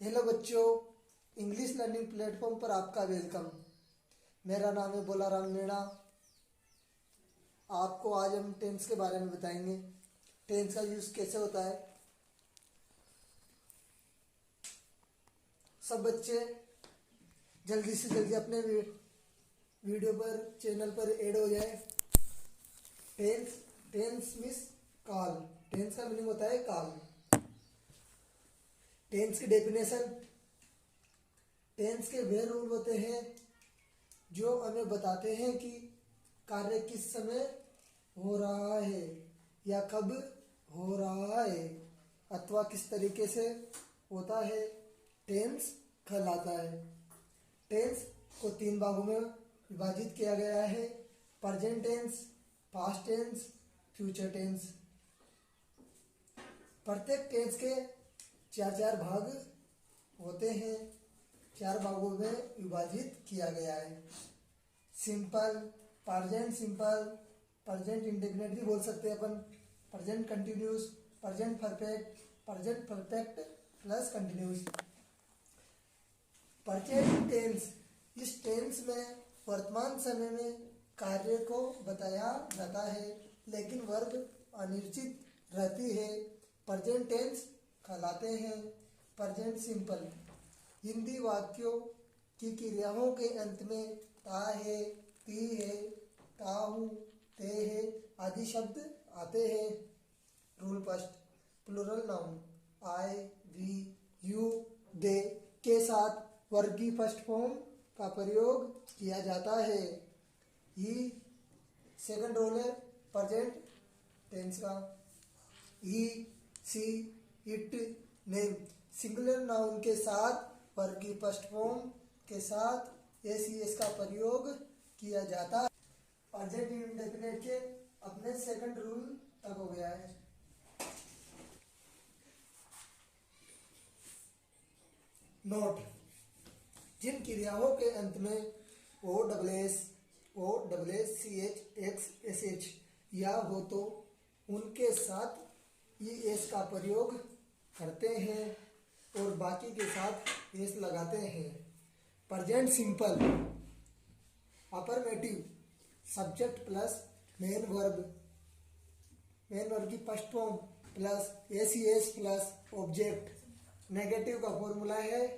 Hello बच्चों, English learning platform पर आपका वेलकम। मेरा नाम है बोलाराम मीणा। आपको आज हम टेंस के बारे में बताएंगे। टेंस का यूज़ कैसे होता है। सब बच्चे जल्दी से जल्दी अपने वीडियो पर चैनल पर ऐड हो जाए। टेंस टेंस मीन्स काल। टेंस का मीनिंग होता है काल। टेंस की डेफिनेशन। टेंस के वे रूल होते हैं जो हमें बताते हैं कि कार्य किस समय हो रहा है या कब हो रहा है अथवा किस तरीके से होता है। टेंस कहलाता है। टेंस को 3 भागों में विभाजित किया गया है: present tense, past tense, future tense. प्रत्येक टेंस के 4 भाग होते हैं। 4 भागों में विभाजित किया गया है। Simple, present simple, present indefinite भी बोल सकते हैं अपन, present continuous, present perfect, present perfect plus continuous. Present tense, इस टेंस में वर्तमान समय में कार्य को बताया जाता है लेकिन वर्ब अनिश्चित रहती है। प्रेजेंट टेंस कहलाते हैं। प्रेजेंट सिंपल, हिंदी वाक्यों की क्रियाओं के अंत में ता है, ती है, ता हूँ, ते है आदि शब्द आते हैं। Rule first, plural noun I, we, you, they के साथ वर्ब की फर्स्ट फॉर्म का प्रयोग किया जाता है। ही सेकंड रोल है प्रेजेंट टेंस का। ही, she, it, name singular noun के साथ वर्ब की फर्स्ट फॉर्म के साथ एस का प्रयोग किया जाता है। प्रेजेंट इंडेफिनिट के अपने सेकंड रूल तक हो गया है। नोट, जिन क्रियाओं के अंत में O double S C H X S H या हो तो उनके साथ ई एस का प्रयोग करते हैं और बाकी के साथ एस लगाते हैं। Present simple, affirmative subject plus main verb की first form plus S plus object. Negative का फॉर्मूला है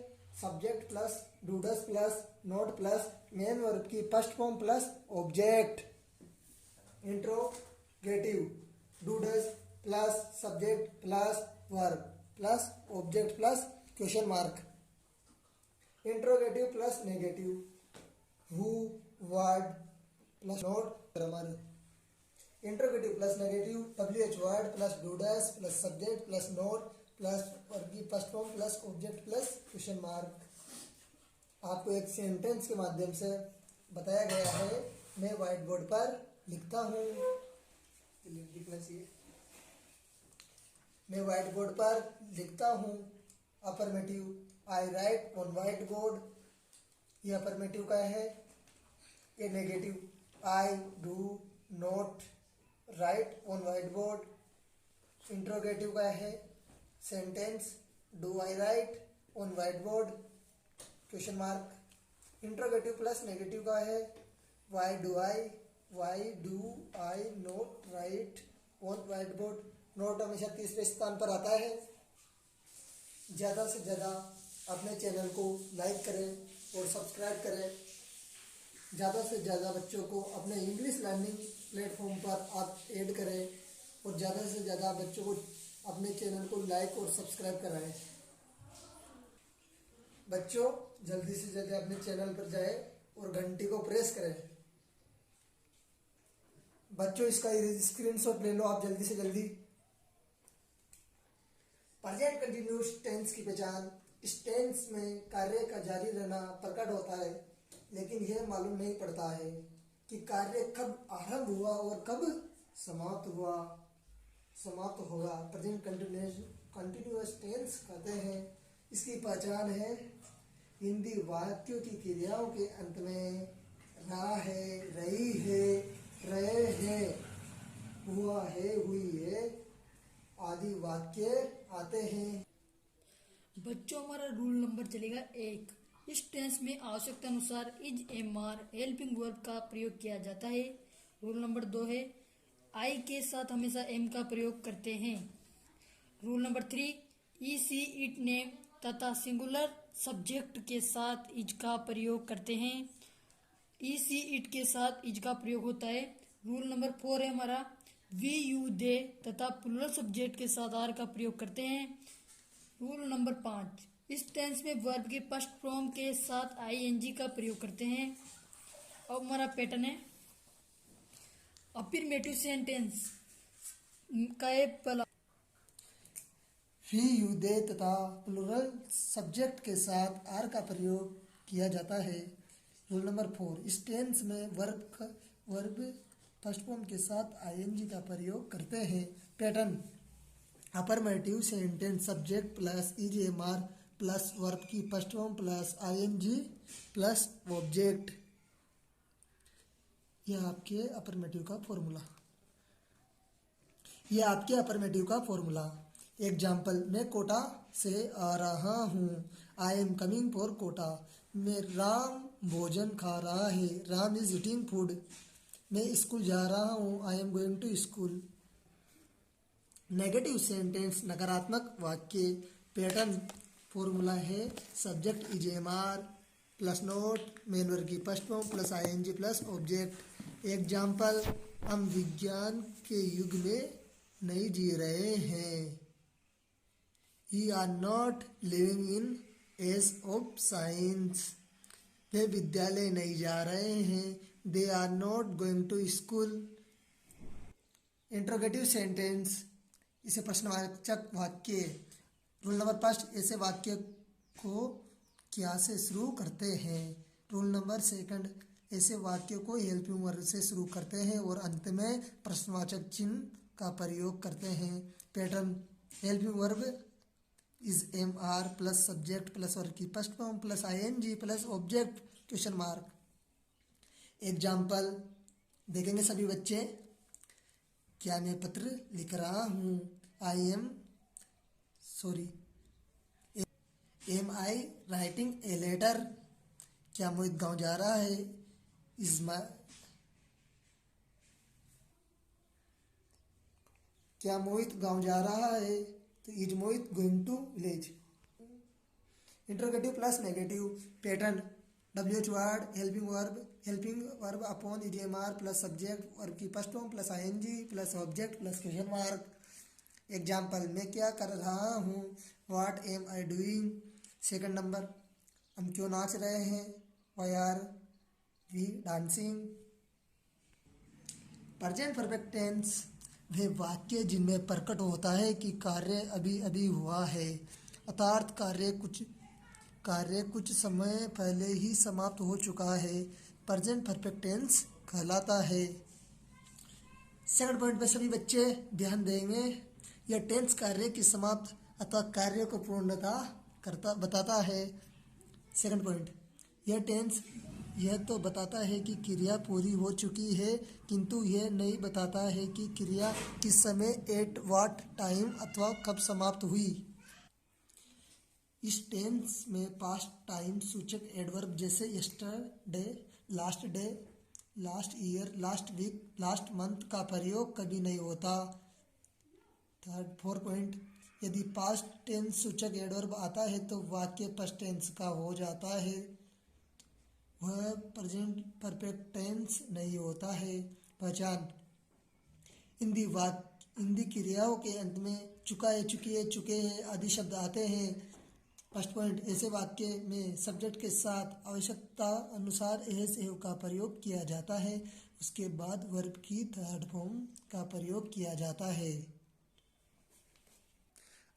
subject plus does plus not plus main verb की first form plus object. Interrogative, does plus subject plus verb plus object plus question mark. Interrogative plus negative, who, word plus not grammar. Interrogative plus negative, WH word plus does plus subject plus not plus verb की first form plus object plus question mark. आपको एक sentence के माध्यम से बताया गया है। मैं व्हाइट बोर्ड पर लिखता हूँ, लिखना चाहिए। मैं व्हाइट बोर्ड पर लिखता हूँ। Affirmative, I right on white board, ये अफर्मेटिव का है। ये negative, I do not right on white board. Interrogative का है sentence, do I right on white board question mark. Interrogative plus negative का है why do I not right on white board. Note हमेशा तीसरे स्थान पर आता है। ज़्यादा से ज़्यादा अपने चैनल को लाइक करें और सब्सक्राइब करें। ज़्यादा से ज़्यादा बच्चों को अपने इंग्लिश लर्निंग प्लेटफॉर्म पर आप ऐड करें और ज़्यादा से ज़्यादा बच्चों को अपने चैनल को लाइक और सब्सक्राइब कराएं। बच्चों जल्दी से जल्दी अपने चैनल पर जाएं और घंटी को प्रेस करें। बच्चों इसका स्क्रीनशॉट ले लो आप जल्दी से जल्दी। प्रेजेंट कंटिन्यूस टेंस की पहचान, इस टेंस में कार्य का जारी रहना प्रकट होता है लेकिन यह मालूम नहीं पड़ता है कि कार्य कब आरंभ हुआ और कब समाप्त होगा। प्रेजेंट कंटिन्यूस टेंस कहते हैं। इसकी पहचान है हिंदी वाक्यों की क्रियाओं के अंत में रहा है, रही है, रहे हैं, हुआ है, हुई है आदि वाक्य आते हैं। बच्चों हमारा रूल नंबर चलेगा 1। इस टेंस में आवश्यकता अनुसार is am are helping verb का प्रयोग किया जाता है। रूल नंबर 2 है आई के साथ हमेशा एम का प्रयोग करते हैं। Rule number 3 E see it name तथा सिंगुलर सब्जेक्ट के साथ इज का प्रयोग करते हैं। ई सी इट के साथ इज का प्रयोग होता है। रूल नंबर 4 है हमारा वी यू दे तथा प्लूरल सब्जेक्ट के साथ आर का प्रयोग करते हैं। रूल नंबर 5 इस टेंस में वर्ब के फर्स्ट फॉर्म के साथ आईएनजी का प्रयोग करते हैं। अब हमारा पैटर्न है अफर्मेटिव सेंटेंस का पहला वी यू दे तथा प्लूरल सब्जेक्ट के साथ आर का प्रयोग किया जाता है। रूल नंबर 4 इस टेंस में वर्ब फर्स्ट फॉर्म के साथ आईएनजी का प्रयोग करते हैं। Pattern affirmative sentence subject plus is am are plus verb की first form plus ING plus object. यह आपके अफर्मेटिव का फॉर्मूला। एग्जाम्पल मैं कोटा से आ रहा हूँ। I am coming for Kota. मैं राम भोजन खा रहा है। Ram is eating food. मैं स्कूल जा रहा हूँ। I am going to school. Negative sentence नकारात्मक वाक्य। पैटर्न फॉर्मूला है subject is am are plus not main verb की first form plus ING plus object. Example हम विज्ञान के युग में नहीं जी रहे हैं। We are not living in age of science. वे विद्यालय नहीं जा रहे हैं। They are not going to school. Interrogative sentence इसे प्रश्नवाचक वाक्य। रूल नंबर 5 ऐसे वाक्य को क्या से शुरू करते हैं। रूल नंबर 2 ऐसे वाक्य को हेल्पिंग वर्ब से शुरू करते हैं और अंत में प्रश्नवाचक चिन्ह का प्रयोग करते हैं। Pattern helping verb is am are plus subject plus verb की first form plus ING plus object question mark. Example देखेंगे सभी बच्चे। क्या मैं पत्र लिख रहा हूँ। Am I writing a letter. क्या मोहित गांव जा रहा है। क्या मोहित गांव जा रहा है तो is Mohit going to village. Interrogative plus negative. Pattern WH word helping verb upon is am are plus subject verb की first form plus ING plus object plus question mark. Example मैं क्या कर रहा हूँ। What am I doing. Second number हम क्यों नाच रहे हैं। Why are we dancing. Present perfect tense वे वाक्य जिनमें प्रकट होता है कि कार्य अभी अभी हुआ है अर्थात कार्य कुछ समय पहले ही समाप्त हो चुका है। प्रेजेंट परफेक्ट टेंस कहलाता है। सेकंड पॉइंट पे सभी बच्चे ध्यान देंगे। यह टेंस कार्य की समाप्त अथवा कार्य को पूर्णता बताता है। सेकंड पॉइंट यह टेंस यह तो बताता है कि क्रिया पूरी हो चुकी है किंतु यह नहीं बताता है कि क्रिया किस समय एट व्हाट टाइम अथवा कब समाप्त हुई। इस टेंस में पास्ट टाइम सूचक एडवर्ब जैसे yesterday, last year, last week, last month का प्रयोग कभी नहीं होता। फोर्थ पॉइंट यदि पास्ट टेंस सूचक एडवर्ब आता है तो वाक्य पास्ट टेंस का हो जाता है। वह प्रेजेंट परफेक्ट टेंस नहीं होता है। पहचान हिंदी क्रियाओं के अंत में चुका है, चुकी है, चुके हैं आदि शब्द आते हैं। फर्स्ट पॉइंट ऐसे वाक्य में सब्जेक्ट के साथ आवश्यकता अनुसार एस एव का प्रयोग किया जाता है। उसके बाद वर्ब की थर्ड फॉर्म का प्रयोग किया जाता है।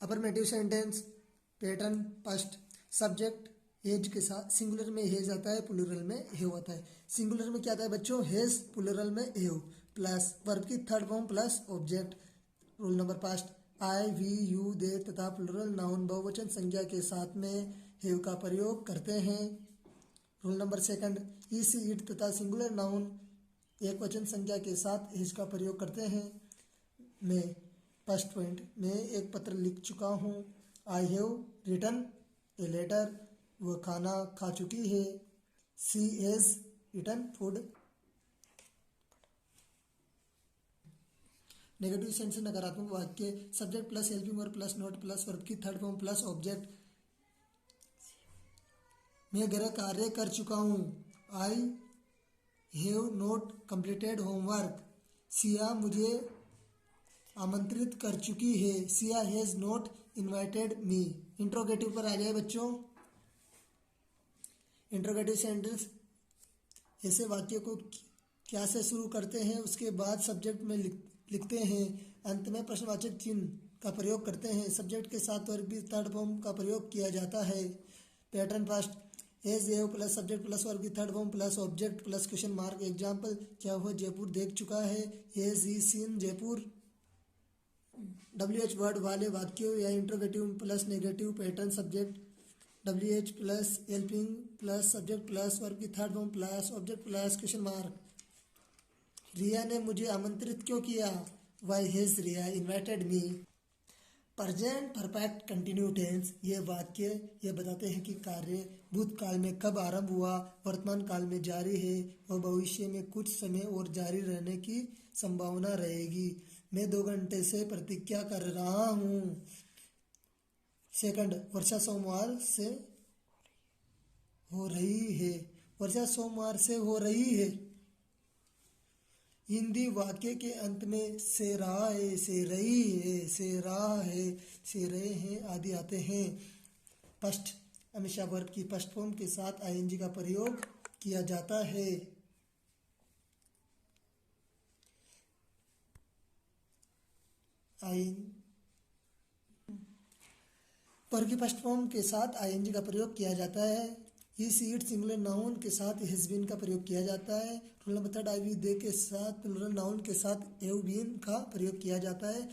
Affirmative sentence pattern first subject hedge के साथ सिंगुलर में हेज आता है, प्लूरल में हेव आता है। सिंगुलर में क्या आता है बच्चों हेज, प्लूरल में हेव प्लस वर्ब की third form plus object. Rule number first I we you they तथा प्लूरल नाउन बहुवचन संज्ञा के साथ में हेव का प्रयोग करते हैं। Rule number second E see it तथा सिंगुलर नाउन एक वचन संज्ञा के साथ हेज का प्रयोग करते हैं। मैं फर्स्ट पॉइंट मैं एक पत्र लिख चुका हूँ। I have written a letter, वह खाना खा चुकी है। She has eaten food. Negative sense नकारात्मक वाक्य, subject plus helping verb plus not plus verb की थर्ड फॉर्म प्लस ऑब्जेक्ट। मैं गृह कार्य कर चुका हूँ। I have not completed homework. Siya मुझे आमंत्रित कर चुकी है। Siya has not invited me. Interrogative पर आ जाए बच्चों। इंट्रोगेटिव सेंटेंस ऐसे वाक्य को क्या से शुरू करते हैं, उसके बाद सब्जेक्ट में लिखते हैं, अंत में प्रश्नवाचक चिन्ह का प्रयोग करते हैं। सब्जेक्ट के साथ वर्ब की थर्ड फॉर्म का प्रयोग किया जाता है। Pattern first, has have plus subject plus verb की third form plus object plus question mark. Example, क्या वह जयपुर देख चुका है? Has he seen Jaipur. WH word वाले वाक्यों या interrogative plus negative pattern subject WH plus helping plus subject plus verb की third form plus object plus question mark. Riya ने मुझे आमंत्रित क्यों किया? Why has Riya invited me. Present perfect continue tense, ये वाक्य ये बताते हैं कि कार्य भूतकाल में कब आरंभ हुआ, वर्तमान काल में जारी है और भविष्य में कुछ समय और जारी रहने की संभावना रहेगी। मैं 2 घंटे से प्रतीक्षा कर रहा हूँ। सेकंड, वर्षा सोमवार से हो रही है। वर्षा सोमवार से हो रही है। हिंदी वाक्य के अंत में से रहा है, से रही है, से रहा है, से रहे हैं आदि आते हैं। फर्स्ट, हमेशा वर्ब की फर्स्ट फॉर्म के साथ आईएनजी का प्रयोग किया जाता है। वर्ब की फर्स्ट फॉर्म के साथ आईएनजी का प्रयोग किया जाता है। He she it singular noun के साथ हैज बीन का प्रयोग किया जाता है। Rule number third, I we they के साथ प्लूरल नाउन के साथ हैव बीन का प्रयोग किया जाता है।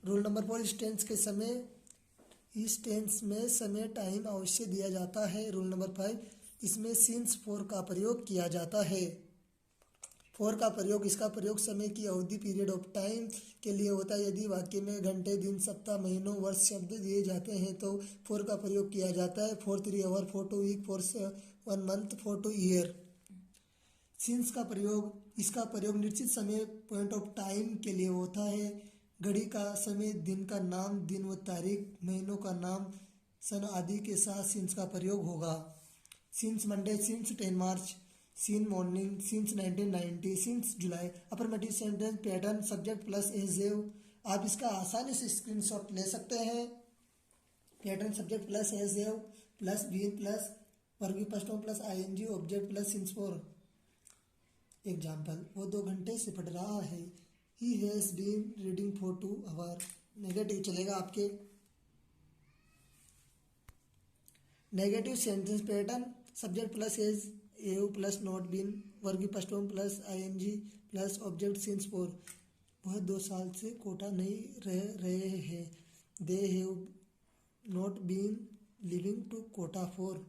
रूल नंबर 4, इस टेंस में समय टाइम अवश्य दिया जाता है। रूल नंबर 5, इसमें सिंस फॉर का प्रयोग किया जाता है। फॉर का प्रयोग, इसका प्रयोग समय की अवधि पीरियड ऑफ टाइम के लिए होता है। यदि वाक्य में घंटे, दिन, सप्ताह, महीनों, वर्ष शब्द दिए जाते हैं तो फॉर का प्रयोग किया जाता है। For 3 hour, for 2 week, for 1 month, for 2 year. Since का प्रयोग, इसका प्रयोग निश्चित समय पॉइंट ऑफ टाइम के लिए होता है। घड़ी का समय, दिन का नाम, दिन व तारीख, महीनों का नाम, सन आदि के साथ सिंस का प्रयोग होगा। Since Monday, since 10 March, since morning, since 1990, since July. Affirmative sentence pattern subject plus has have. आप इसका आसानी से स्क्रीनशॉट ले सकते हैं। Pattern subject plus has have plus been plus verb की first form plus ING object plus since for. Example, वो 2 घंटे से पढ़ रहा है। He has been reading for 2 hour. Negative चलेगा आपके। Negative sentence pattern subject plus has have plus not been verb की first form plus ING plus object since for. वह 2 साल से कोटा नहीं रह रहे हैं। They have not been living to Kota for.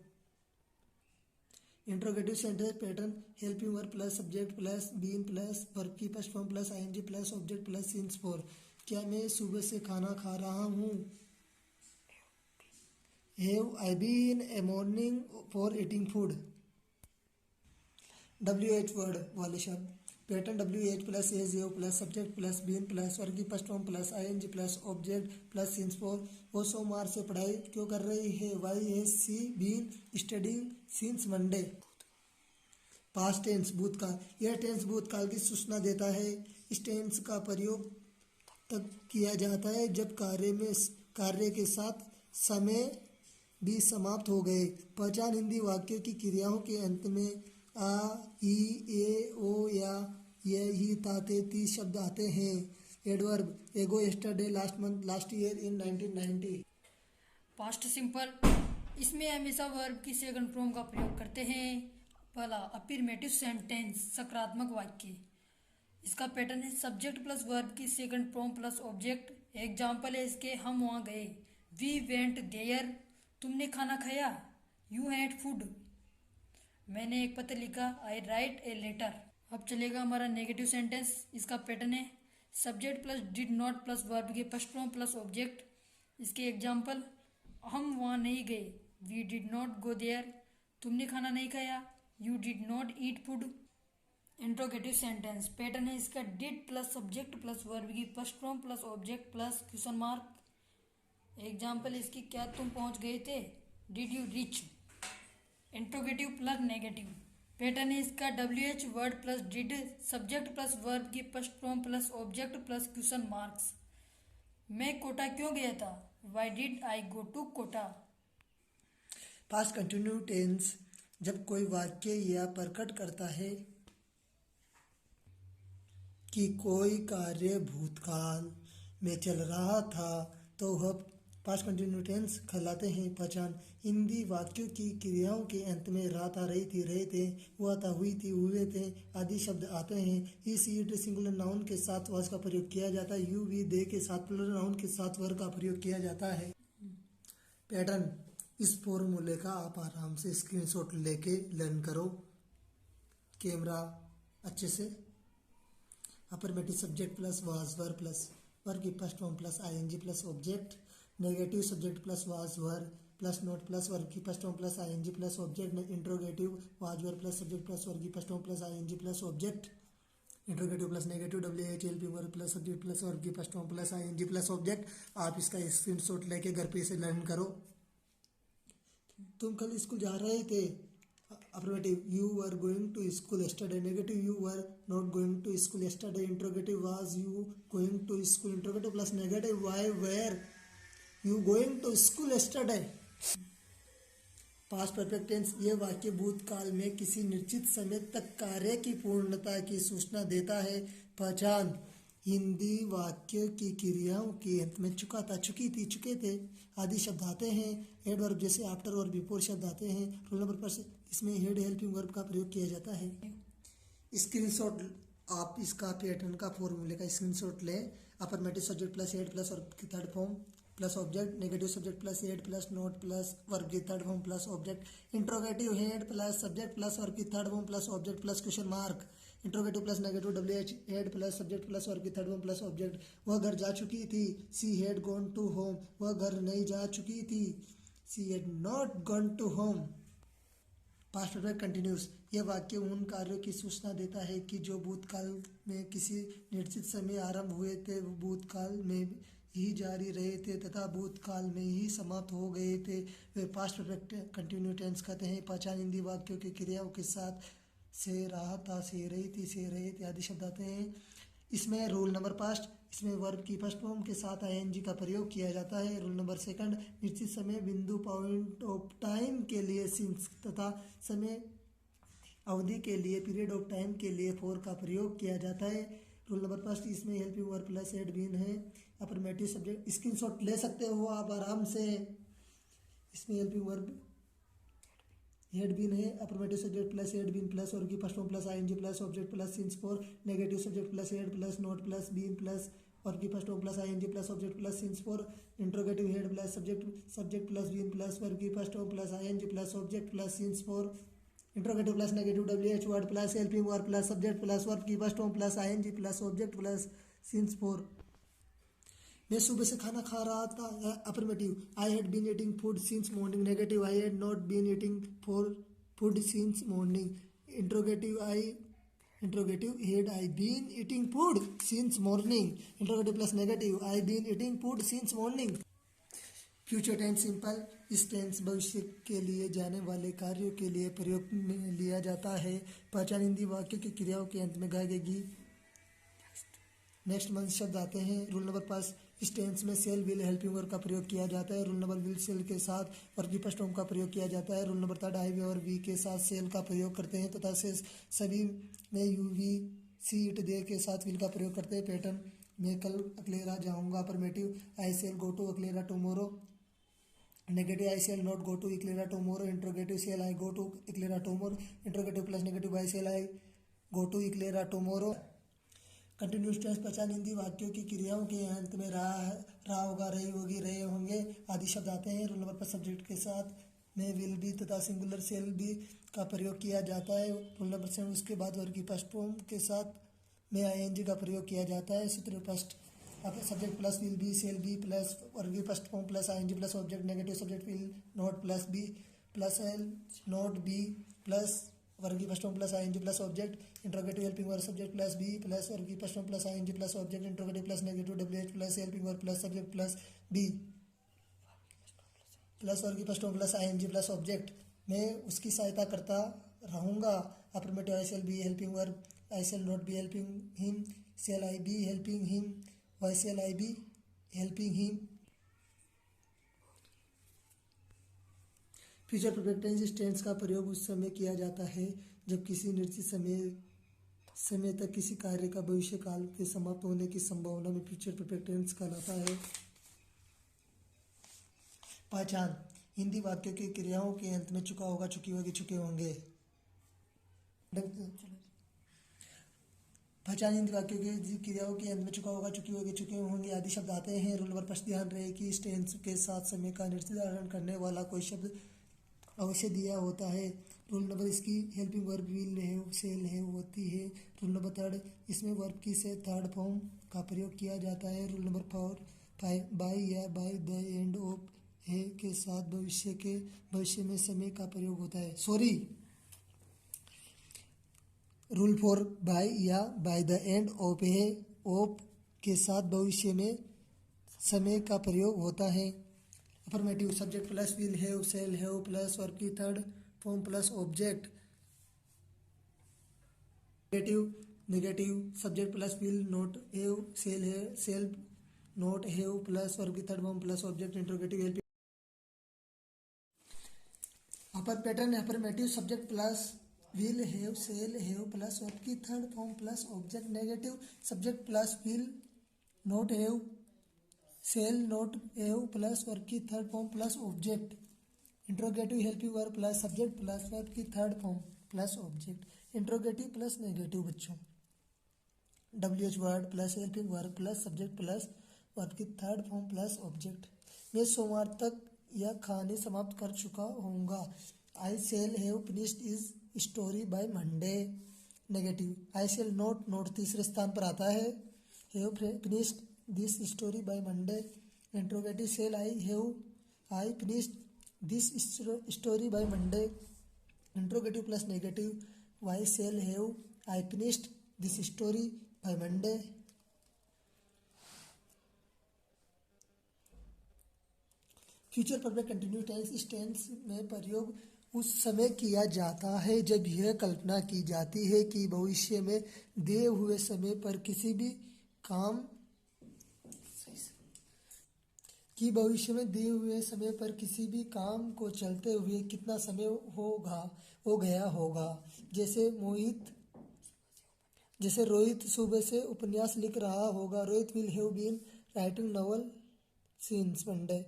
Interrogative sentence pattern helping verb plus subject plus been plus verb की first form plus ING plus object plus since for. क्या मैं सुबह से खाना खा रहा हूँ? Have I been a morning for eating food. WH word वाले शब्द pattern WH plus has have plus subject plus been plus verb की first form plus ING plus object plus since for. वो सोमवार से पढ़ाई क्यों कर रही है? Why has she been studying since Monday. Past tense भूतकाल, यह टेंस भूतकाल की सूचना देता है। इस टेंस का प्रयोग तब किया जाता है जब कार्य के साथ समय भी समाप्त हो गए। पहचान हिंदी वाक्यों की क्रियाओं के अंत में आ, ई, ए, ओ या ये, ही, ताते, ती शब्द आते हैं। Adverb, ago yesterday, last month, last year, in 1990। Past simple, इसमें हमेशा वर्ब की सेकंड फॉर्म का प्रयोग करते हैं। पहला, अफर्मेटिव सेंटेंस सकारात्मक वाक्य। इसका पैटर्न है सब्जेक्ट प्लस वर्ब की second form plus object. Example है इसके, हम वहाँ गए। We went there. तुमने खाना खाया? You had food. मैंने एक पत्र लिखा। I write a letter. अब चलेगा हमारा नेगेटिव सेंटेंस। इसका पैटर्न है subject plus did not plus verb के फर्स्ट फॉर्म प्लस ऑब्जेक्ट। इसके एग्जाम्पल, हम वहाँ नहीं गए। We did not go there, तुमने खाना नहीं खाया, you did not eat food. Interrogative sentence pattern है इसका did plus subject plus verb की first form plus object plus question mark. Example इसकी, क्या तुम पहुंच गए थे, did you reach. Interrogative plus negative pattern है इसका WH word plus did subject plus verb की first form plus object plus question marks. मैं कोटा क्यों गया था, why did I go to Kota. Past continue tense जब कोई वाक्य यह प्रकट करता है कि कोई कार्य भूतकाल में चल रहा था तो वह पास्ट कंटिन्यू टेंस कहलाते हैं। पहचान, हिंदी वाक्यों की क्रियाओं के अंत में रहा था, रही थी, रहे थे, हुआ था, हुई थी, हुए थे आदि शब्द आते हैं। इस सिंगुलर नाउन के साथ वर्ग का प्रयोग किया जाता है। यू वी दे के साथ प्लूरल नाउन के साथ वर्ग का प्रयोग किया जाता है। पैटर्न, इस फॉर्मूले का आप आराम से स्क्रीनशॉट लेके लर्न करो। कैमरा अच्छे से। Affirmative subject plus was verb plus verb की first form plus ING plus object. Negative subject plus was verb plus not plus verb की first form plus ING plus object. Interrogative was verb plus subject plus verb की first form plus ING plus object. Interrogative plus negative WH helping verb plus subject plus verb की first form plus ING plus object. आप इसका screenshot लेके घर पे इसे learn करो। तुम कल स्कूल जा रहे थे। Affirmative, you were going to school yesterday. Negative, you were not going to school yesterday. Interrogative, was you going to school. Interrogative plus negative, why were you going to school yesterday. Past perfect tense, ये वाक्य भूतकाल में किसी निश्चित समय तक कार्य की पूर्णता की सूचना देता है। पहचान, हिंदी वाक्य की क्रियाओं के अंत में चुका था, चुकी थी, चुके थे आदि शब्द आते हैं। हेड वर्ब जैसे आफ्टर और बिफोर शब्द आते हैं। रोल नंबर पर इसमें हेड हेल्पिंग वर्ब का प्रयोग किया जाता है। स्क्रीनशॉट, आप इसका पैटर्न का फॉर्मूले का स्क्रीनशॉट लें। Affirmative subject plus had plus verb की third form plus object. Negative subject plus had plus not plus verb की third form plus object. Interrogative, had plus subject plus verb की third form plus object plus question mark. Interrogative plus negative WH had plus subject plus verb की third form plus object. वह घर जा चुकी थी, she had gone to home. वह घर नहीं जा चुकी थी, she had not gone to home. Past perfect continuous, यह वाक्य उन कार्यों की सूचना देता है कि जो भूतकाल में किसी निश्चित समय आरंभ हुए थे, वो भूतकाल में ही जारी रहे थे तथा भूतकाल में ही समाप्त हो गए थे। वे पास्ट परफेक्ट कंटिन्यू टेंस कहते हैं। पहचान, हिंदी वाक्यों की क्रियाओं के साथ से रहा था, से रही थी, से रहे थे आदि शब्द आते हैं। इसमें रूल नंबर पास्ट, इसमें वर्ब की फर्स्ट फॉर्म के साथ आईएनजी का प्रयोग किया जाता है। रूल नंबर सेकंड, निश्चित समय बिंदु पॉइंट ऑफ टाइम के लिए सिंस तथा समय अवधि के लिए पीरियड ऑफ टाइम के लिए फॉर का प्रयोग किया जाता है। रूल नंबर फर्स्ट, इसमें helping verb plus had been है। अफर्मेटिव सब्जेक्ट, स्क्रीनशॉट ले सकते हो आप आराम से। इसमें हेल्पिंग वर्ब हेड बीन है। Affirmative subject plus had been plus और की first form plus ING plus object plus since for. Negative subject plus had plus not plus been plus और की first form plus ING plus object plus since for. Interrogative, had plus subject plus been plus verb की first form plus ING plus object plus since for. Interrogative plus negative WH word plus helping verb plus subject plus verb की first form plus ING plus object plus since for. मैं सुबह से खाना खा रहा था। Affirmative, I had been eating food since morning. Negative, I had not been eating food since morning. Interrogative, had I been eating food since morning. Interrogative plus negative, I been eating food since morning. Future tense simple, इस tense भविष्य के लिए जाने वाले कार्यों के लिए प्रयोग में लिया जाता है। पहचान, हिंदी वाक्य की क्रियाओं के अंत में गाय गई नेक्स्ट मंथ शब्द आते हैं। रूल नंबर 5, इस टेंस में सेल विल हेल्पिंग वर्ब का प्रयोग किया जाता है। रूल नंबर विल सेल के साथ वर्ब की फर्स्ट फॉर्म का प्रयोग किया जाता है। रूल नंबर 3, आई और वी के साथ सेल का प्रयोग करते हैं तथा से सभी में you we she it they के साथ विल का प्रयोग करते हैं। पैटर्न, मैं कल अकलेरा जाऊंगा। Affirmative, I shall go to Aklera tomorrow. Negative, I shall not go to Aklera tomorrow. Interrogative, shall I go to Aklera tomorrow. Interrogative plus negative, I shall I go to Aklera tomorrow. Continuous tense, पहचान, हिंदी वाक्यों की क्रियाओं के अंत में रहा होगा, रही होगी, रहे होंगे आदि शब्द आते हैं। रूल नंबर पर सब्जेक्ट के साथ में विल बी तथा सिंगुलर सेल बी का प्रयोग किया जाता है। रूल नंबर 7, उसके बाद वर्ब की फर्स्ट फॉर्म के साथ में आईएनजी का प्रयोग किया जाता है। सूत्र फर्स्ट, अब subject plus will be shall be plus verb की first form plus ING plus object negative subject will not plus be plus shall not be plus verb की first form plus ING plus object interrogative helping verb subject plus be plus verb की first form plus ING plus object interrogative plus negative WH plus helping verb plus subject plus be plus verb की first form plus ING plus object मैं उसकी सहायता करता रहूँगा affirmative I shall be helping verb I shall not be helping him shall I be helping him why shall I be helping him. Future perfect tense tense का प्रयोग उस समय किया जाता है जब किसी निश्चित समय तक किसी कार्य का भविष्य काल के समाप्त होने की संभावना में फ्यूचर परफेक्ट टेंस कहलाता है। पहचान हिंदी वाक्य की क्रियाओं के अंत में चुका होगा चुकी होगी चुके होंगे। पहचान हिंदी वाक्य की क्रियाओं के अंत में चुका होगा चुकी होगी चुके होंगे आदि शब्द आते हैं। रूल नंबर 5 ध्यान रहे कि इस टेंस के साथ समय का निर्धारण करने वाला कोई शब्द अवश्य दिया होता है। रूल नंबर इसकी helping verb will have shall have होती है। रूल नंबर 3 इसमें वर्ब की से थर्ड फॉर्म का प्रयोग किया जाता है। रूल नंबर 4 बाय या बाय द एंड ऑफ है के साथ भविष्य में समय का प्रयोग होता है। रूल 4 बाय या बाय द एंड ऑफ है ऑफ के साथ भविष्य में समय का प्रयोग होता है। Affirmative subject plus will have shall have plus verb की third form plus object. Negative subject plus will not have shall not have plus verb की third form plus object interrogative helping. Upper pattern affirmative subject plus will have shall have plus verb की third form plus object. Negative subject plus will not have shall not have plus verb की third form plus object. Interrogative helping verb plus subject plus verb की third form plus object. Interrogative plus negative बच्चों WH word plus helping verb plus subject plus verb की third form plus object. मैं सोमवार तक यह कहानी समाप्त कर चुका होऊंगा। I shall have finished this story by Monday. Negative I shall not तीसरे स्थान पर आता है। Have finished this story by Monday. Interrogative shall I finished this story by Monday. Interrogative plus negative why shall have I finished this story by Monday. Future perfect continuous tense इस tense में प्रयोग उस समय किया जाता है जब यह कल्पना की जाती है कि भविष्य में दिए हुए समय पर किसी भी काम को चलते हुए कितना समय हो गया होगा। जैसे रोहित सुबह से उपन्यास लिख रहा होगा। Rohit will have been writing novel since Monday.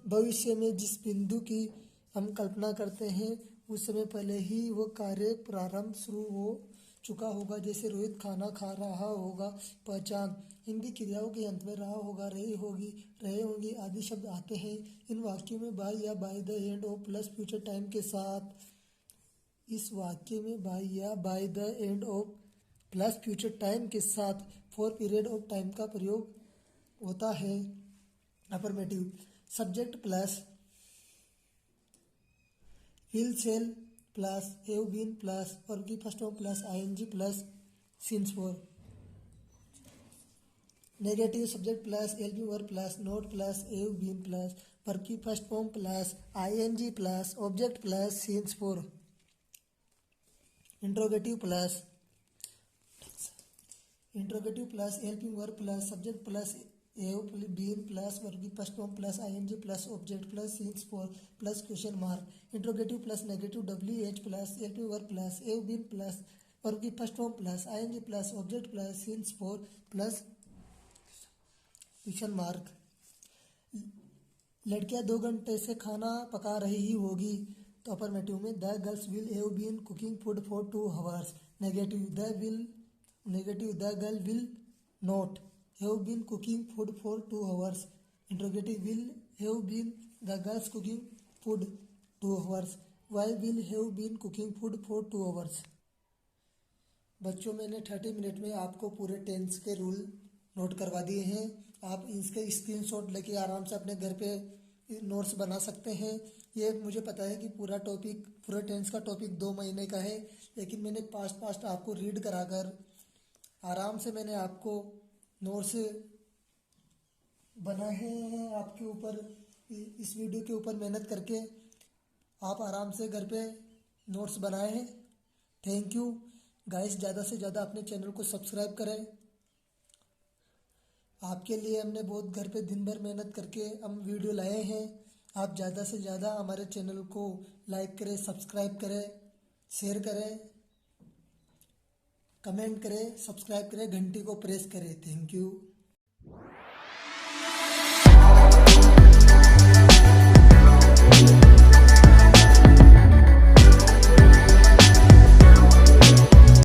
भविष्य में जिस बिंदु की हम कल्पना करते हैं उस समय पहले ही वो कार्य प्रारंभ शुरू हो चुका होगा। जैसे रोहित खाना खा रहा होगा। पहचान हिंदी क्रियाओं के अंत में रहा होगा रहे होंगी आदि शब्द आते हैं। इन वाक्यों में बाय या by the end of plus future time के साथ इस वाक्य में बाय या by the end of plus future time के साथ फॉर पीरियड ऑफ टाइम का प्रयोग होता है। Affirmative subject plus will shall plus have been plus verb की first form plus ING plus since for. Negative subject plus helping verb plus not plus have been plus verb की first form plus ING plus object plus since for. Interrogative plus helping verb plus subject plus have been plus verb की first form plus ING plus object plus since for plus question mark. Interrogative plus negative WH plus helping verb plus have been plus verb की first form plus ING plus object plus since for plus question mark. लड़कियां 2 घंटे से खाना पका रही होगी तो affirmative में the girls will have been cooking food for 2 hours। Negative the girl will not have been cooking food for 2 hours। Interrogative will have been the girls cooking food 2 hours। Why will have been cooking food for 2 hours। बच्चों मैंने 30 minute में आपको पूरे tense के rule note करवा दिए हैं। आप इसके स्क्रीनशॉट लेके आराम से अपने घर पे नोट्स बना सकते हैं। ये मुझे पता है कि पूरे टेंस का टॉपिक 2 महीने का है, लेकिन मैंने पास्ट आपको रीड कराकर आराम से मैंने आपको नोट्स बनाए हैं आपके ऊपर। इस वीडियो के ऊपर मेहनत करके आप आराम से घर पे नोट्स बनाए हैं। थैंक यू गाइस, ज़्यादा से ज़्यादा अपने चैनल को सब्सक्राइब करें। आपके लिए हमने बहुत घर पे दिन भर मेहनत करके हम वीडियो लाए हैं। आप ज़्यादा से ज़्यादा हमारे चैनल को लाइक करें, सब्सक्राइब करें, शेयर करें, कमेंट करें, सब्सक्राइब करें, घंटी को प्रेस करें। Thank you.